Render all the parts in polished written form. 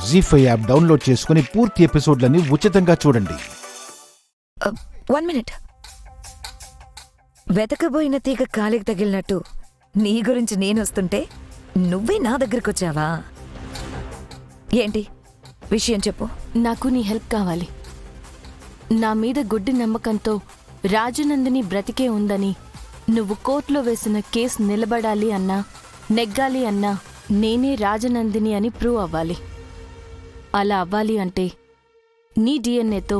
జీ5 app download చేసుకుని పూర్తి ఎపిసోడ్లని ఉచితంగా చూడండి. 1 minute. వెతకబోయిన తీగ కాలికి తగిలినట్టు నీ గురించి నేనొస్తుంటే నువ్వే నా దగ్గరకొచ్చావా? ఏంటి విషయం చెప్పు. నాకు నీ హెల్ప్ కావాలి. నా మీద గుడ్డి నమ్మకంతో రాజనందిని బ్రతికే ఉందని, నువ్వు కోర్టులో వేసిన కేసు నిలబడాలి అన్నా నెగ్గాలి అన్నా నేనే రాజనందిని అని ప్రూవ్ అవ్వాలి. అలా అవ్వాలి అంటే నీ డిఎన్ఏతో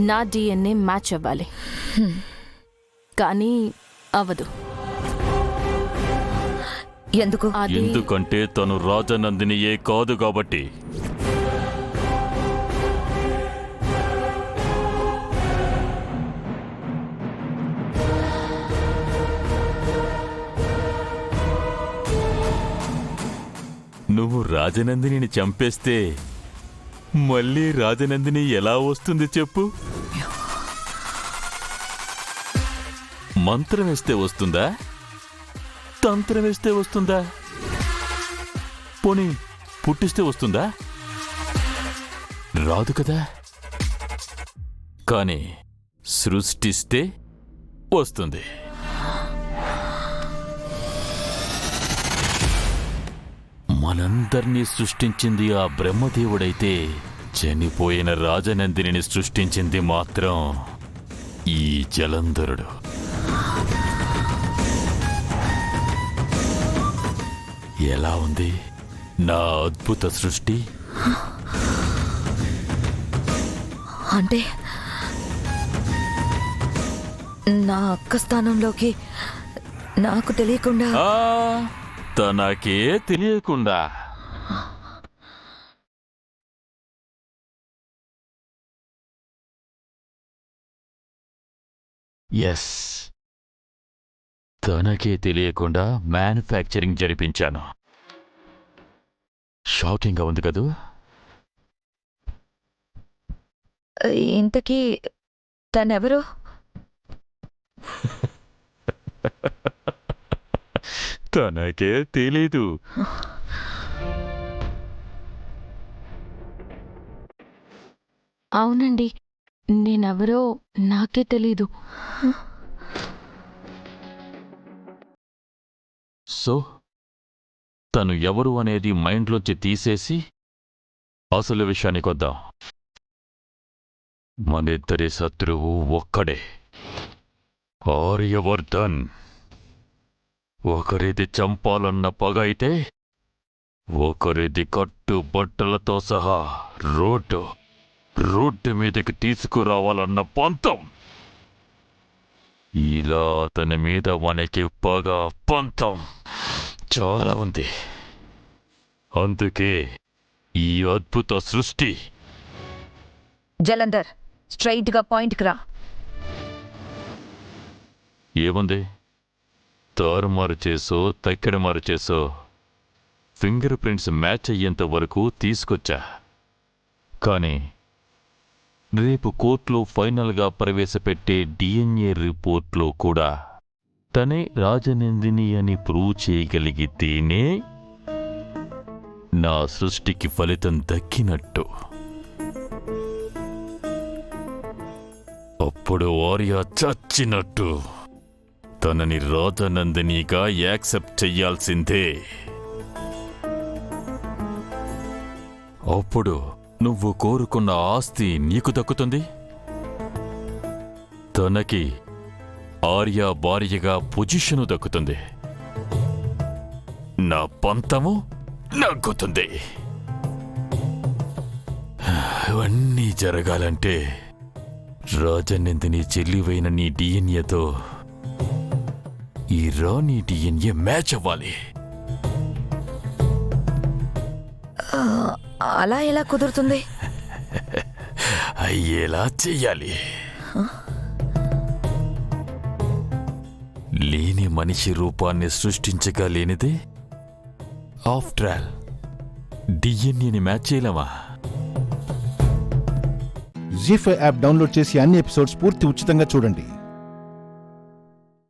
నా డిఎన్ఏ మ్యాచ్ అవ్వాలి. కానీ అవదు. ఎందుకు? ఎందుకంటే తను రాజనందినియే కాదు కాబట్టి. నువ్వు రాజనందిని చంపేస్తే మళ్ళీ రాజనందిని ఎలా వస్తుంది చెప్పు? మంత్రం వేస్తే వస్తుందా? తంత్రం వేస్తే వస్తుందా? పోనీ పుట్టిస్తే వస్తుందా? రాదు కదా. కానీ సృష్టిస్తే వస్తుంది. మనందర్నీ సృష్టించింది ఆ బ్రహ్మదేవుడైతే చనిపోయిన రాజనందిని సృష్టించింది మాత్రం ఈ జలంధరుడు. ఎలా ఉంది నా అద్భుత సృష్టి? అంటే నా అక్క స్థానంలోకి నాకు తెలియకుండా తనకే తెలియకుండా ఎస్, తనకే తెలియకుండా మ్యానుఫ్యాక్చరింగ్ జరిపించాను. షాకింగ్గా ఉంది కదూ? ఇంతకీ తనెవరు? తనకే తెలీదు. అవునండి, నేనెవరో నాకే తెలీదు. సో తను ఎవరు అనేది మైండ్లోంచి తీసేసి అసలు విషయానికొద్దాం. మనిద్దరి శత్రువు ఒక్కడే, ఆర్యవర్ధన్. ఒకరిది చంపాలన్న పగ అయితే ఒకరిది కట్టు బట్టలతో సహా రోడ్డు మీదకి తీసుకురావాలన్న పంతం. ఇలా అతని మీద మనకి పగ, పంతం చాలా ఉంది. అందుకే ఈ అద్భుత సృష్టి. జలంధర్, స్ట్రైట్ గా పాయింట్కి రా. ఏముంది? తారుమారు చేసో తక్కెడమారు చేసో ఫింగర్ ప్రింట్స్ మ్యాచ్ అయ్యేంత వరకు తీసుకొచ్చా. కానీ రేపు కోర్టులో ఫైనల్గా ప్రవేశపెట్టే డిఎన్ఏ రిపోర్ట్లో కూడా తనే రాజనందిని అని ప్రూవ్ చేయగలిగితేనే నా సృష్టికి ఫలితం దక్కినట్టు. అప్పుడు ఆర్య చచ్చినట్టు. తనని రాజనందినిగా యాక్సెప్ట్ చెయ్యాల్సిందే. అప్పుడు నువ్వు కోరుకున్న ఆస్తి నీకు దక్కుతుంది. తనకి ఆర్య భార్యగా పొజిషను దక్కుతుంది. నా పంతము నగ్గుతుంది. ఇవన్నీ జరగాలంటే రాజనందిని చెల్లివైన నీ డిఎన్ఏతో ఈ రాణి డిఎన్ఏ మ్యాచ్ అవ్వాలి. అలా ఎలా కుదురుతుంది? అయ్యేలా చెయ్యాలి. లేని మనిషి రూపాన్ని సృష్టించగలేనిదే. ఆఫ్టర్ ఆల్ డిఎన్ఏని మ్యాచ్ చేయలేమా? జీ5 యాప్ డౌన్లోడ్ చేసి అన్ని ఎపిసోడ్స్ పూర్తి ఉచితంగా చూడండి.